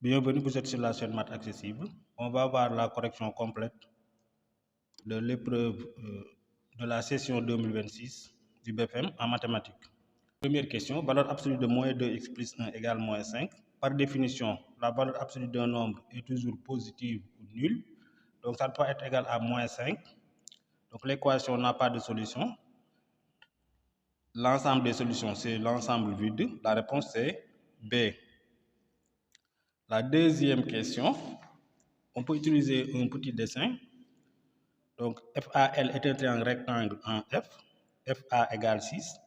Bienvenue, vous êtes sur la chaîne Maths Accessible. On va voir la correction complète de l'épreuve de la session 2026 du BFM en mathématiques. Première question, valeur absolue de moins 2x plus 1 égale moins 5. Par définition, la valeur absolue d'un nombre est toujours positive ou nulle. Donc ça ne peut pas être égal à moins 5. Donc l'équation n'a pas de solution. L'ensemble des solutions, c'est l'ensemble vide. La réponse, c'est B. La deuxième question, on peut utiliser un petit dessin. Donc, FAL est un triangle rectangle en F. FA égale 6.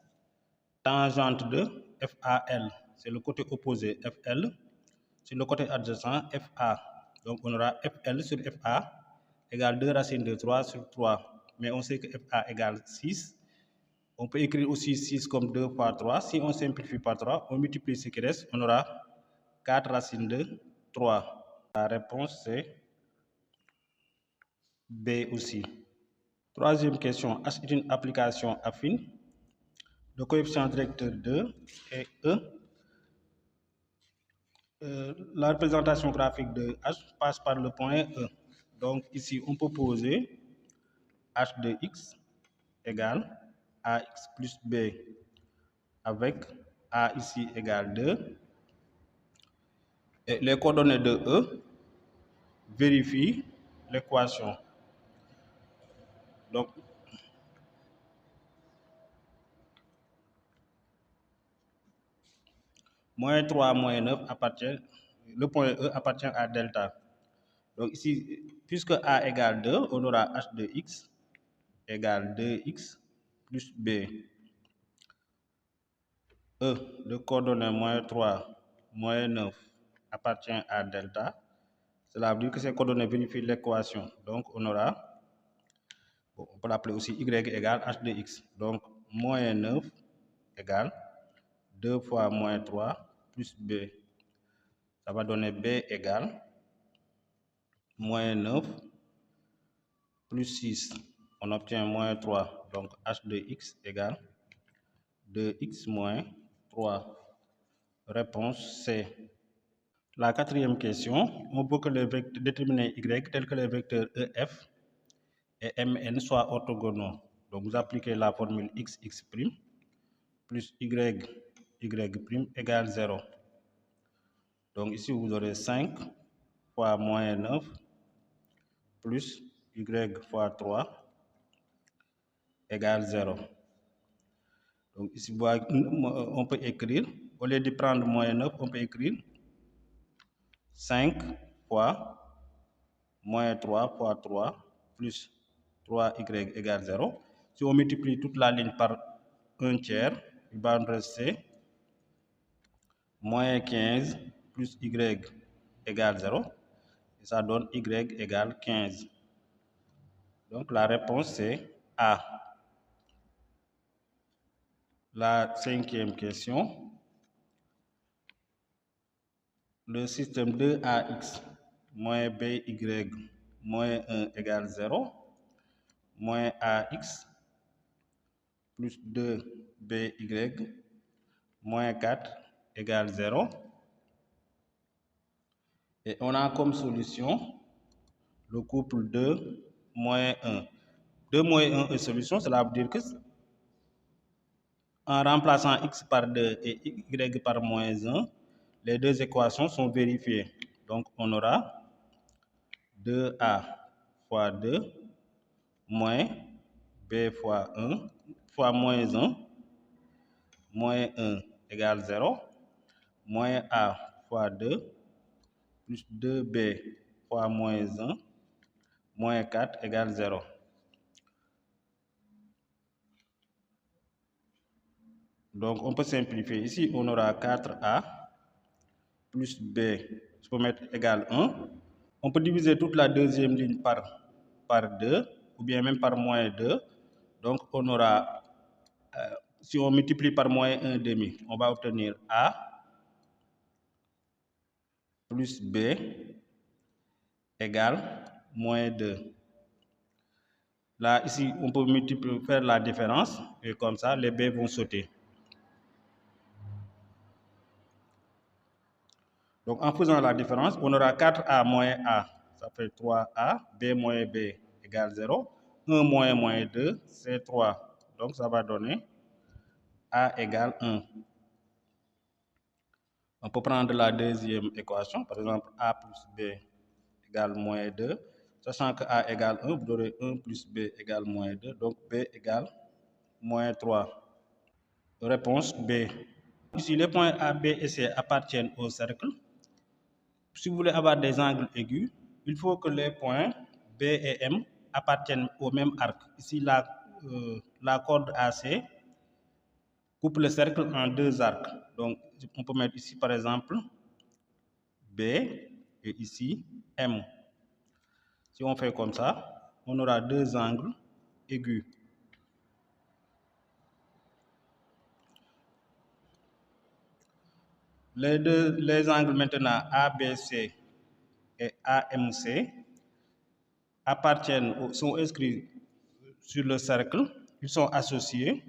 Tangente de FAL, c'est le côté opposé FL. Sur le côté adjacent, FA. Donc, on aura FL sur FA égale 2 racines de 3 sur 3. Mais on sait que FA égale 6. On peut écrire aussi 6 comme 2 fois 3. Si on simplifie par 3, on multiplie ce qui reste, on aura 4 racines de 3. La réponse, c'est B aussi. Troisième question, H est une application affine. Le coefficient directeur 2 et E. La représentation graphique de H passe par le point E. Donc ici, on peut poser H de X égale AX plus B avec A ici égale 2. Et les coordonnées de E vérifient l'équation. Donc, moins 3, moins 9 appartient, le point E appartient à delta. Donc ici, puisque A égale 2, on aura H de X égale 2X plus B. E de coordonnées moins 3, moins 9 appartient à delta. Cela veut dire que ces coordonnées vérifient l'équation. Donc on aura, on peut l'appeler aussi Y égale H de X. Donc moins 9 égale 2 fois moins 3 plus B. Ça va donner B égale moins 9 plus 6. On obtient moins 3. Donc H de X égale 2X moins 3. Réponse C. La quatrième question, on veut que les vecteurs déterminés Y tels que les vecteurs EF et MN soient orthogonaux. Donc vous appliquez la formule x plus y égale 0. Donc ici vous aurez 5 fois moins 9 plus y fois 3 égale 0. Donc ici on peut écrire, au lieu de prendre moins 9, on peut écrire 5 fois moins 3 fois 3 plus 3y égale 0. Si on multiplie toute la ligne par 1 tiers, il va nous rester moins 15 plus y égale 0. Et ça donne y égale 15. Donc la réponse c'est A. La cinquième question. Le système 2ax moins by moins 1 égale 0, moins ax plus 2by moins 4 égale 0. Et on a comme solution le couple 2 moins 1. 2 moins 1 est solution, cela veut dire que en remplaçant x par 2 et y par moins 1, les deux équations sont vérifiées. Donc on aura 2a fois 2 moins b fois 1 fois moins 1, moins 1 égale 0, moins a fois 2 plus 2b fois moins 1, moins 4 égale 0. Donc on peut simplifier. Ici, on aura 4a plus b, je peux mettre égal 1. On peut diviser toute la deuxième ligne par 2, ou bien même par moins 2. Donc on aura, si on multiplie par moins 1 demi, on va obtenir a plus b égale moins 2. Là, ici, on peut multiplier, faire la différence, et comme ça, les b vont sauter. Donc, en faisant la différence, on aura 4A moins A, ça fait 3A, B moins B égale 0. 1 moins 2, c'est 3. Donc, ça va donner A égale 1. On peut prendre la deuxième équation, par exemple A plus B égale moins 2. Sachant que A égale 1, vous aurez 1 plus B égale moins 2. Donc, B égale moins 3. Réponse B. Ici, les points A, B et C appartiennent au cercle. Si vous voulez avoir des angles aigus, il faut que les points B et M appartiennent au même arc. Ici, la corde AC coupe le cercle en deux arcs. Donc, on peut mettre ici, par exemple, B et ici, M. Si on fait comme ça, on aura deux angles aigus. Les angles maintenant ABC et AMC sont inscrits sur le cercle, ils sont associés,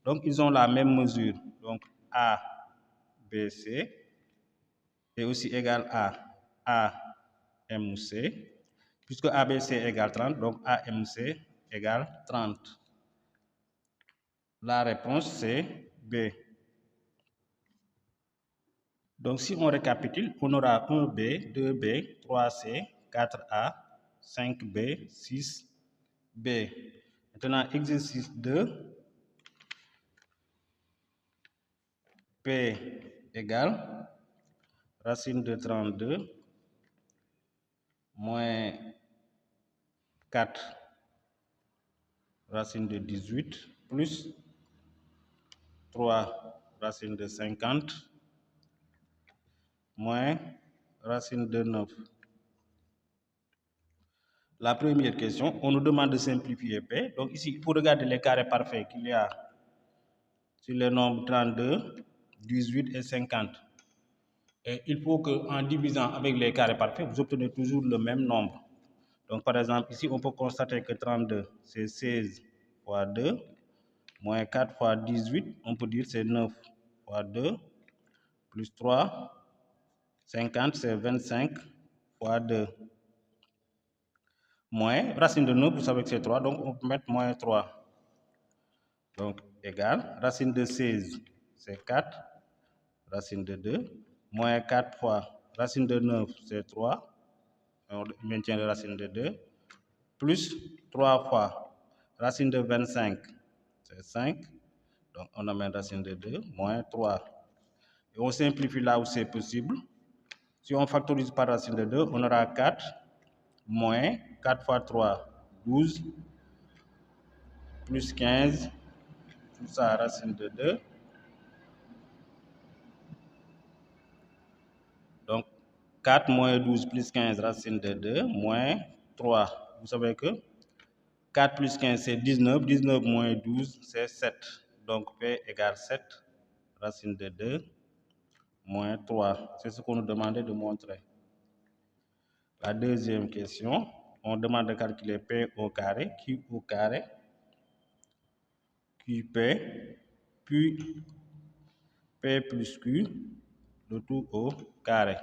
donc ils ont la même mesure. Donc ABC est aussi égal à AMC, puisque ABC égale 30, donc AMC égale 30. La réponse c'est B. Donc si on récapitule, on aura 1B, 2B, 3C, 4A, 5B, 6B. Maintenant, exercice 2, P égale racine de 32 moins 4 racine de 18 plus 3 racine de 50 moins racine de 9. La première question, on nous demande de simplifier P. Donc ici, il faut regarder les carrés parfaits qu'il y a sur les nombres 32, 18 et 50. Et il faut qu'en divisant avec les carrés parfaits, vous obtenez toujours le même nombre. Donc par exemple, ici, on peut constater que 32, c'est 16 fois 2, moins 4 fois 18, on peut dire c'est 9 fois 2, plus 3, 50, c'est 25 fois 2. Moins, racine de 9, vous savez que c'est 3, donc on peut mettre moins 3. Donc, égal, racine de 16, c'est 4, racine de 2, moins 4 fois, racine de 9, c'est 3, on maintient la racine de 2, plus 3 fois, racine de 25, c'est 5, donc on amène racine de 2, moins 3. Et on simplifie là où c'est possible. Si on factorise par racine de 2, on aura 4, moins 4 fois 3, 12, plus 15, tout ça racine de 2. Donc, 4 moins 12 plus 15 racine de 2, moins 3. Vous savez que 4 plus 15, c'est 19. 19 moins 12, c'est 7. Donc, P égale 7, racine de 2, moins 3. C'est ce qu'on nous demandait de montrer. La deuxième question, on demande de calculer P au carré, Q au carré, QP, puis P plus Q, le tout au carré.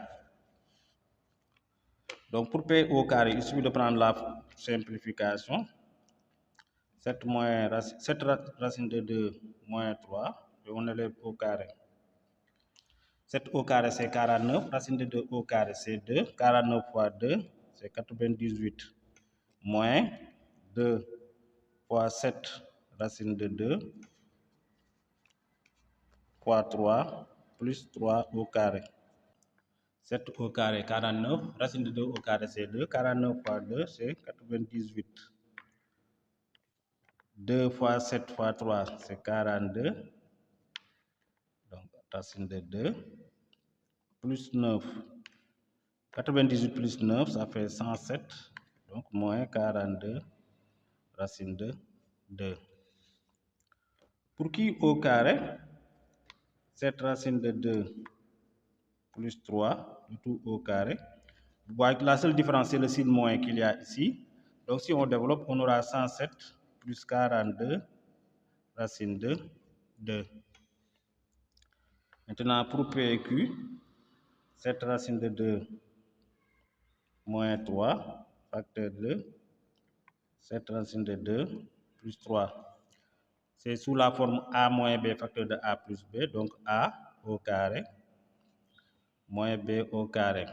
Donc pour P au carré, il suffit de prendre la simplification. 7 racine de 2 moins 3, et on élève au carré. 7 au carré, c'est 49. Racine de 2 au carré, c'est 2. 49 fois 2, c'est 98. Moins 2 fois 7, racine de 2, fois 3, plus 3 au carré. 7 au carré, 49. Racine de 2 au carré, c'est 2. 49 fois 2, c'est 98. 2 fois 7 fois 3, c'est 42. Donc, racine de 2. Plus 9. 98 plus 9, ça fait 107. Donc, moins 42, racine de 2. Pour qui au carré, 7 racine de 2 plus 3, le tout au carré. Vous voyez que la seule différence, c'est le signe moins qu'il y a ici. Donc, si on développe, on aura 107 plus 42, racine de 2. Maintenant, pour P et Q, 7 racine de 2 moins 3, facteur de 7 racine de 2 plus 3. C'est sous la forme a moins b facteur de a plus b, donc a au carré moins b au carré.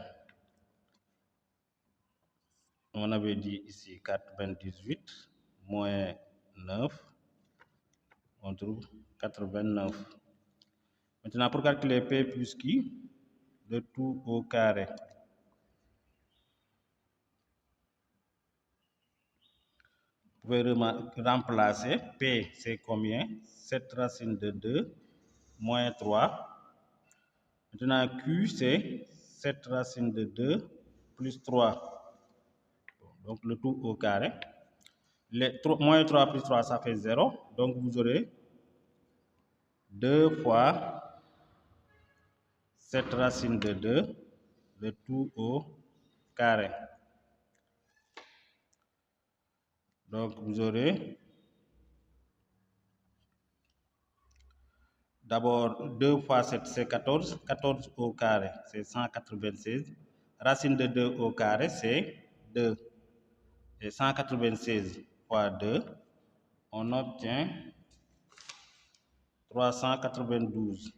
On avait dit ici 98 moins 9, on trouve 89. Maintenant, pour calculer p plus q, le tout au carré. Vous pouvez remplacer p, c'est combien? 7 racine de 2 moins 3. Maintenant, q, c'est 7 racine de 2 plus 3. Donc, le tout au carré. Moins 3 plus 3, ça fait 0. Donc, vous aurez 2 fois 7 racine de 2, le tout au carré. Donc, vous aurez d'abord 2 fois 7, c'est 14. 14 au carré, c'est 196. Racine de 2 au carré, c'est 2. Et 196 fois 2, on obtient 392.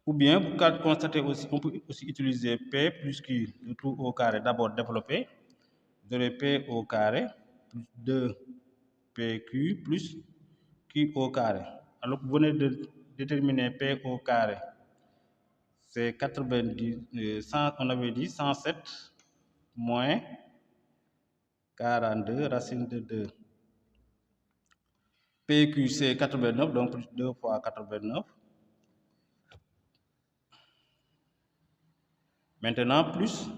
Ou bien, vous constatez aussi, on peut aussi utiliser P plus Q, le tout au carré. D'abord développer. Vous aurez P au carré plus 2PQ plus Q au carré. Alors, vous venez de déterminer P au carré. C'est 90, 100, on avait dit 107 moins 42 racine de 2. PQ, c'est 89, donc plus 2 fois 89. Maintenant, plus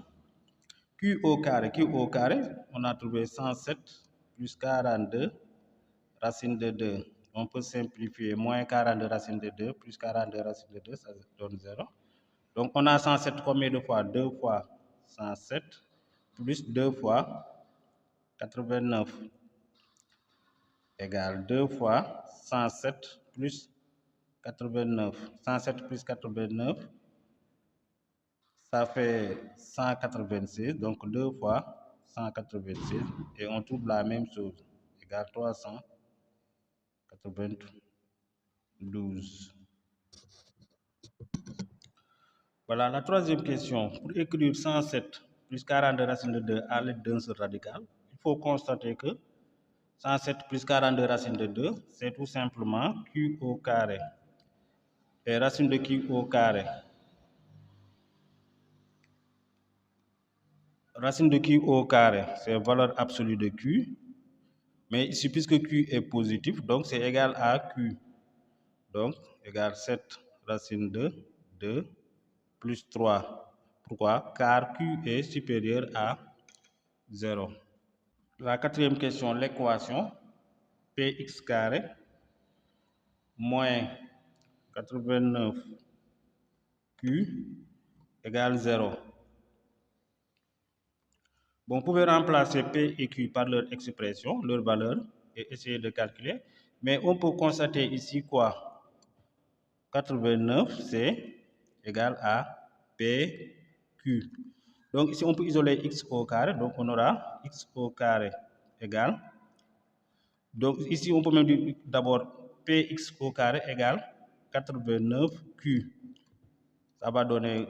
Q au carré. Q au carré, on a trouvé 107 plus 42 racine de 2. On peut simplifier. Moins 42 racine de 2 plus 42 racine de 2, ça donne 0. Donc, on a 107 combien de fois? 2 fois 107 plus 2 fois 89 égale 2 fois 107 plus 89. 107 plus 89, ça fait 196. Donc, 2 fois 196. Et on trouve la même chose. Égale 392. Voilà la troisième question. Pour écrire 107 plus 42 racine de 2 à l'aide d'un seul radical, il faut constater que 107 plus 42 racine de 2, c'est tout simplement Q au carré. Et racine de Q au carré. Racine de Q au carré, c'est valeur absolue de Q. Mais ici, puisque Q est positif, donc c'est égal à Q. Donc, égal 7 racine de 2 plus 3. Pourquoi? Car Q est supérieur à 0. La quatrième question, l'équation Px carré moins 89Q égale 0. Bon, vous pouvez remplacer P et Q par leur expression, leur valeur, et essayer de calculer. Mais on peut constater ici quoi? 89, c'est égal à PQ. Donc ici, on peut isoler x au carré. Donc on aura x au carré égale. Donc ici, on peut même dire d'abord px au carré égale 89q. Ça va donner,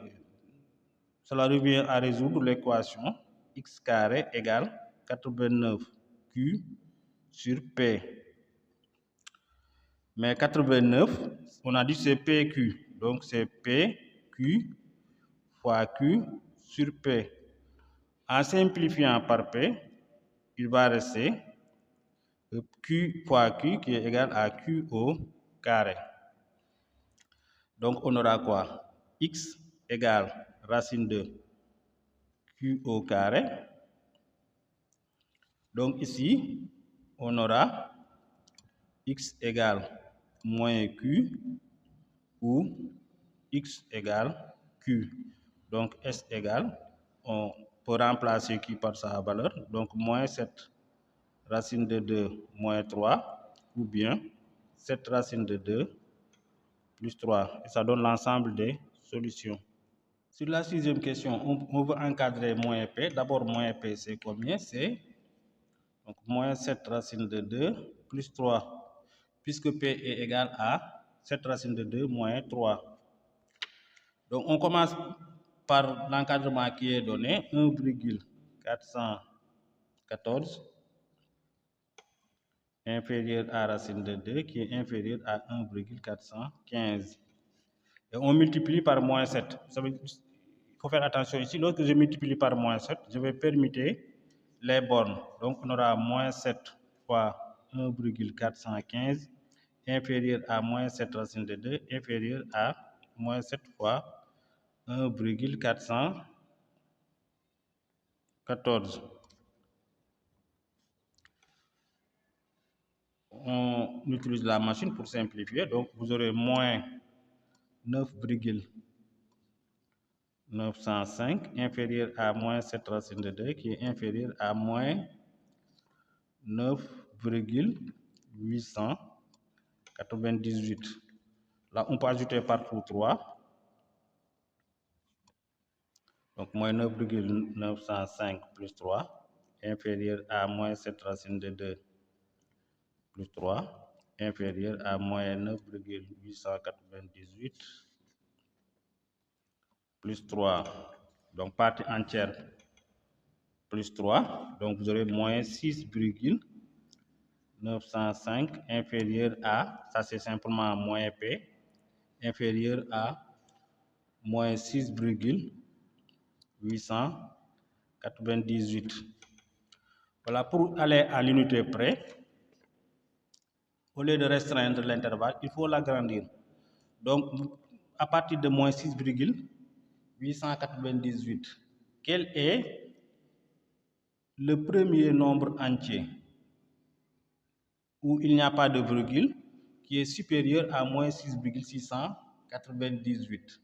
cela revient à résoudre l'équation x carré égale 89q sur p. Mais 89, on a dit c'est pq. Donc c'est pq fois q sur p. En simplifiant par p, il va rester q fois q qui est égal à q au carré. Donc on aura quoi? X égale racine de q au carré. Donc ici, on aura x égale moins q ou x égale q. Donc s égale, on peut remplacer q par sa valeur. Donc moins 7 racine de 2 moins 3 ou bien 7 racine de 2 plus 3. Et ça donne l'ensemble des solutions. Sur la sixième question, on veut encadrer moins P. D'abord, moins P, c'est combien? C'est donc moins 7 racine de 2 plus 3. Puisque P est égal à 7 racine de 2 moins 3. Donc, on commence par l'encadrement qui est donné, 1,414 inférieur à racine de 2 qui est inférieur à 1,415. Et on multiplie par moins 7. Il faut faire attention ici, lorsque je multiplie par moins 7, je vais permuter les bornes. Donc on aura moins 7 fois 1,415 inférieur à moins 7 racine de 2 inférieur à moins 7 fois 1,414. On utilise la machine pour simplifier. Donc vous aurez moins 9,905 inférieur à moins 7 racine de 2 qui est inférieur à moins 9,898. Là, on peut ajouter partout 3. Donc, moins 9,905 plus 3 inférieur à moins 7 racine de 2 plus 3 inférieur à moins 9,898 plus 3. Donc, partie entière plus 3. Donc, vous aurez moins 6,905 inférieur à, ça c'est simplement moins P, inférieur à moins 6,898. Voilà, pour aller à l'unité près, au lieu de restreindre l'intervalle, il faut l'agrandir. Donc, à partir de moins 6,898, quel est le premier nombre entier où il n'y a pas de virgule qui est supérieur à moins 6,698?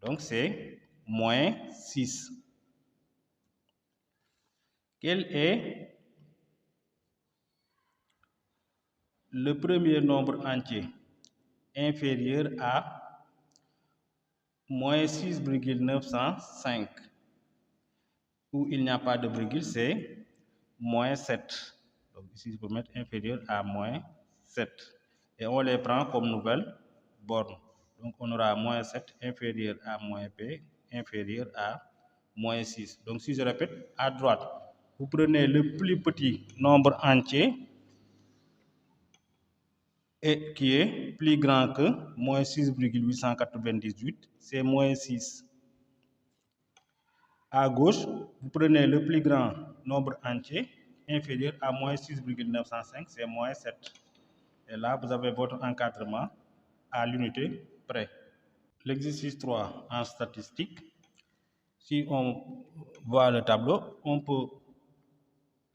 Donc, c'est moins 6. Quel est le premier nombre entier inférieur à moins 6,905 où il n'y a pas de virgule, c'est moins 7. Donc ici, je peux mettre inférieur à moins 7. Et on les prend comme nouvelle borne. Donc on aura moins 7 inférieur à moins P inférieur à moins 6. Donc si je répète, à droite, vous prenez le plus petit nombre entier et qui est plus grand que moins 6,898, c'est moins 6. À gauche, vous prenez le plus grand nombre entier inférieur à moins 6,905, c'est moins 7. Et là, vous avez votre encadrement à l'unité près. L'exercice 3 en statistique, si on voit le tableau, on peut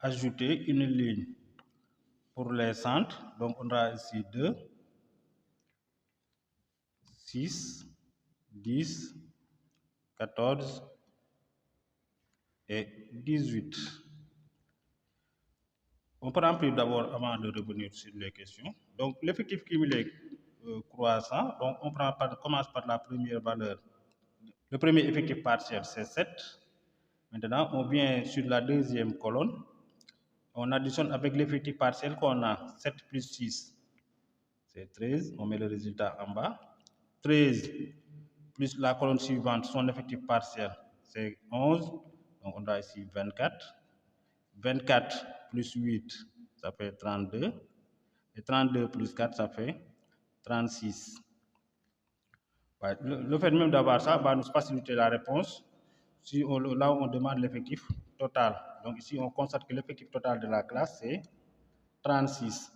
ajouter une ligne pour les centres. Donc, on aura ici 2, 6, 10, 14 et 18. On peut remplir d'abord avant de revenir sur les questions. Donc, l'effectif cumulé croissant, donc on commence par la première valeur. Le premier effectif partiel, c'est 7. Maintenant, on vient sur la deuxième colonne. On additionne avec l'effectif partiel qu'on a 7 plus 6, c'est 13. On met le résultat en bas. 13 plus la colonne suivante, son effectif partiel, c'est 11. Donc, on a ici 24. 24 plus 8, ça fait 32. Et 32 plus 4, ça fait 36. Ouais, le fait même d'avoir ça va nous faciliter la réponse si là où on demande l'effectif total. Donc ici, on constate que l'effectif total de la classe, c'est 36.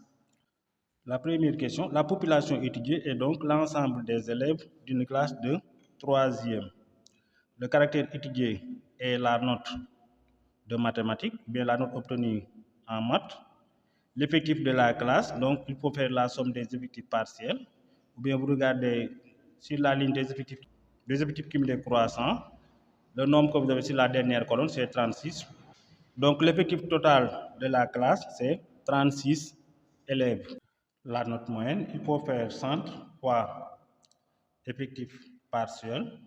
La première question, la population étudiée est donc l'ensemble des élèves d'une classe de 3e. Le caractère étudié est la note de mathématiques, bien la note obtenue en maths. L'effectif de la classe, donc il faut faire la somme des effectifs partiels, ou bien vous regardez sur la ligne des effectifs cumulés croissants, le nombre que vous avez sur la dernière colonne, c'est 36. Donc l'effectif total de la classe, c'est 36 élèves. La note moyenne, il faut faire centre fois effectif partiel,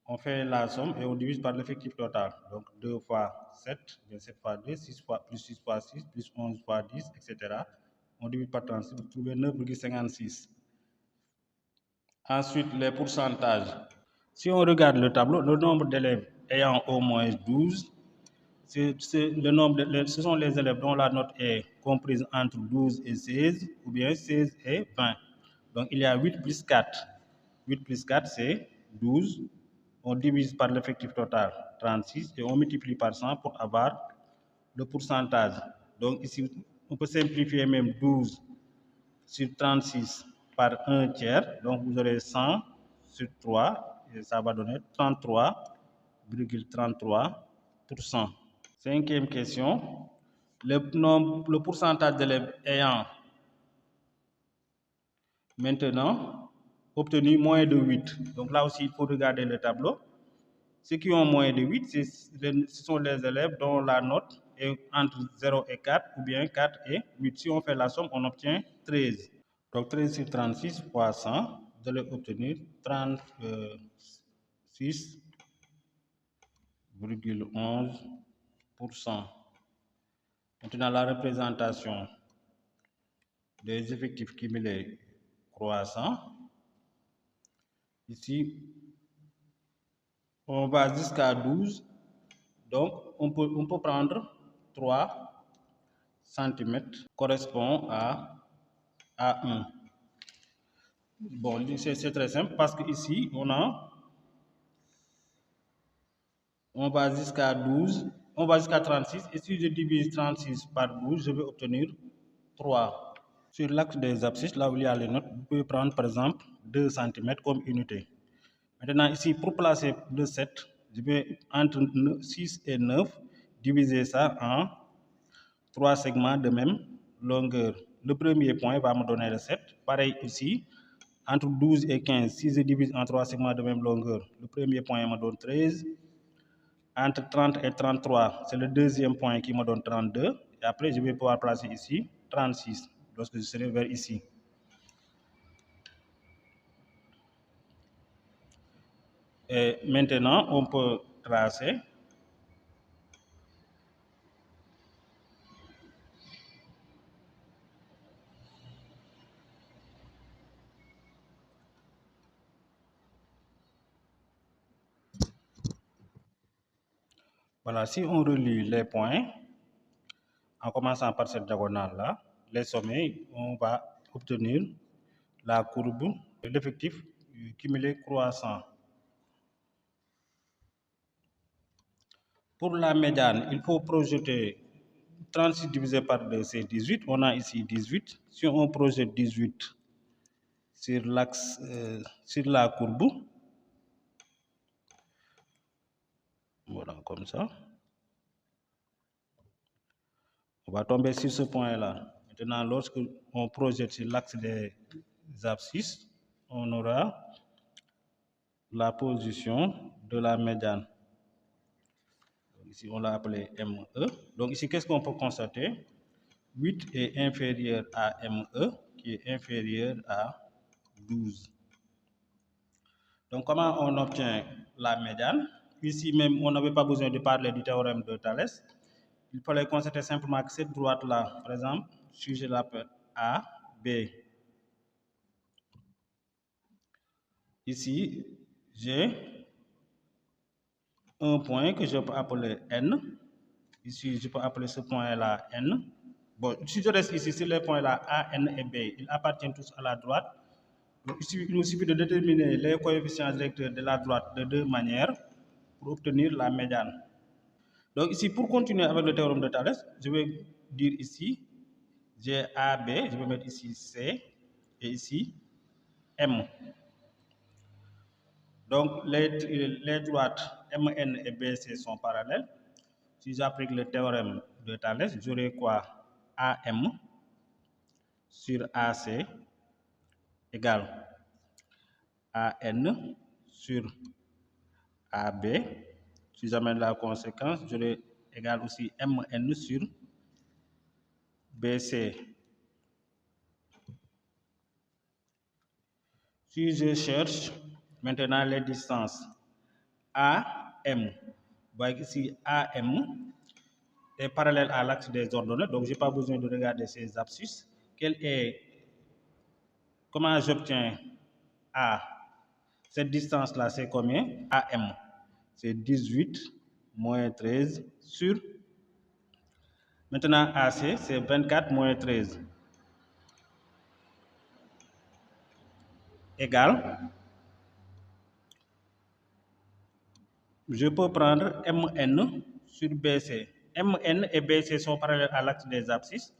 on fait la somme et on divise par l'effectif total. Donc 2 fois 7, 7 fois 2, 6 fois 6 fois 6, plus 11 fois 10, etc. On divise par 36 pour trouver 9,56. Ensuite, les pourcentages. Si on regarde le tableau, le nombre d'élèves ayant au moins 12, ce sont les élèves dont la note est comprise entre 12 et 16, ou bien 16 et 20. Donc il y a 8 plus 4. 8 plus 4, c'est 12. On divise par l'effectif total, 36, et on multiplie par 100 pour avoir le pourcentage. Donc ici, on peut simplifier même 12 sur 36 par 1 tiers. Donc vous aurez 100 sur 3, et ça va donner 33,33%. Cinquième question. Le pourcentage d'élèves ayant maintenant obtenu moins de 8. Donc là aussi, il faut regarder le tableau. Ceux qui ont moins de 8, ce sont les élèves dont la note est entre 0 et 4, ou bien 4 et 8. Si on fait la somme, on obtient 13. Donc 13 sur 36 fois 100, vous allez obtenir 36,11%. Maintenant, la représentation des effectifs cumulés croissants. Ici, on va jusqu'à 12. Donc, on peut prendre 3 cm correspond à 1. Bon, c'est très simple parce qu'ici, on va jusqu'à 12, on va jusqu'à 36. Et si je divise 36 par 12, je vais obtenir 3. Sur l'axe des abscisses, là où il y a les notes, vous pouvez prendre par exemple 2 cm comme unité. Maintenant, ici, pour placer le 7, je vais entre 6 et 9 diviser ça en 3 segments de même longueur. Le premier point va me donner le 7. Pareil ici, entre 12 et 15, si je divise en 3 segments de même longueur, le premier point me donne 13. Entre 30 et 33, c'est le deuxième point qui me donne 32. Et après, je vais pouvoir placer ici 36, lorsque je serai vers ici. Et maintenant, on peut tracer voilà, si on relie les points, en commençant par cette diagonale-là, les sommets, on va obtenir la courbe de l'effectif cumulé croissant. Pour la médiane, il faut projeter 36 divisé par 2, c'est 18. On a ici 18. Si on projette 18 sur l'axe, sur la courbe, voilà, comme ça, on va tomber sur ce point-là. Maintenant, lorsque on projette sur l'axe des abscisses, on aura la position de la médiane. Donc ici, on l'a appelé ME. Donc ici, qu'est-ce qu'on peut constater? 8 est inférieur à ME, qui est inférieur à 12. Donc, comment on obtient la médiane? Ici même, on n'avait pas besoin de parler du théorème de Thalès. Il fallait constater simplement que cette droite-là, par exemple, si je l'appelle A, B, ici, j'ai un point que je peux appeler N. Ici, je peux appeler ce point-là N. Bon, si je reste ici sur les points-là A, N et B, ils appartiennent tous à la droite. Donc, ici, il nous suffit de déterminer les coefficients directeurs de la droite de deux manières pour obtenir la médiane. Donc ici, pour continuer avec le théorème de Thalès, je vais dire ici, j'ai AB, je vais mettre ici C et ici M. Donc les droites MN et BC sont parallèles. Si j'applique le théorème de Thalès, j'aurai quoi? AM sur AC égale AN sur AB. Si j'amène la conséquence, j'aurai égal aussi MN sur BC. Si je cherche maintenant les distances AM, vous voyez ici AM est parallèle à l'axe des ordonnées, donc je n'ai pas besoin de regarder ces abscisses. Comment j'obtiens A? Cette distance-là, c'est combien? AM, c'est 18 moins 13 sur... Maintenant, AC, c'est 24 moins 13. Égal. Je peux prendre MN sur BC. MN et BC sont parallèles à l'axe des abscisses.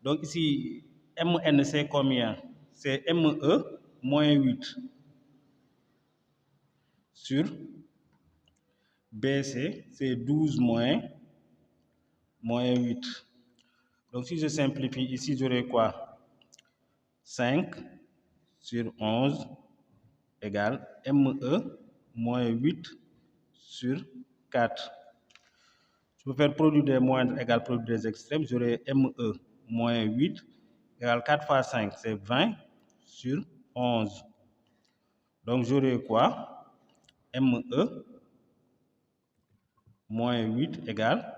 Donc ici, MN, c'est combien? C'est ME moins 8 sur BC, c'est 12 moins 8. Donc si je simplifie, ici j'aurai quoi? 5 sur 11 égale ME moins 8 sur 4. Je peux faire produit des moindres égale produit des extrêmes. J'aurai ME moins 8 égale 4 fois 5, c'est 20 sur 11. Donc j'aurai quoi? ME moins 8 égale,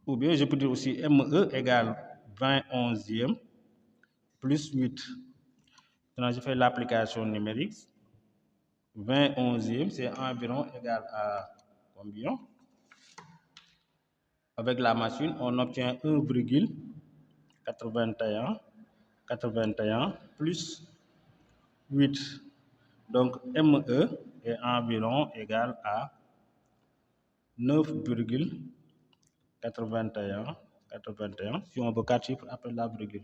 ou bien je peux dire aussi ME égale 20 onzième plus 8. Maintenant je fais l'application numérique. 20 onzième, c'est environ égal à combien? Avec la machine, on obtient 1,81 plus 8. Donc ME est environ égal à 9,81 si on veut 4 chiffres après la virgule.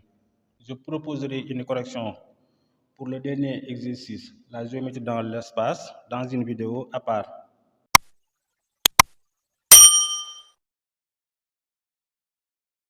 Je proposerai une correction pour le dernier exercice, la géométrie dans l'espace, dans une vidéo à part.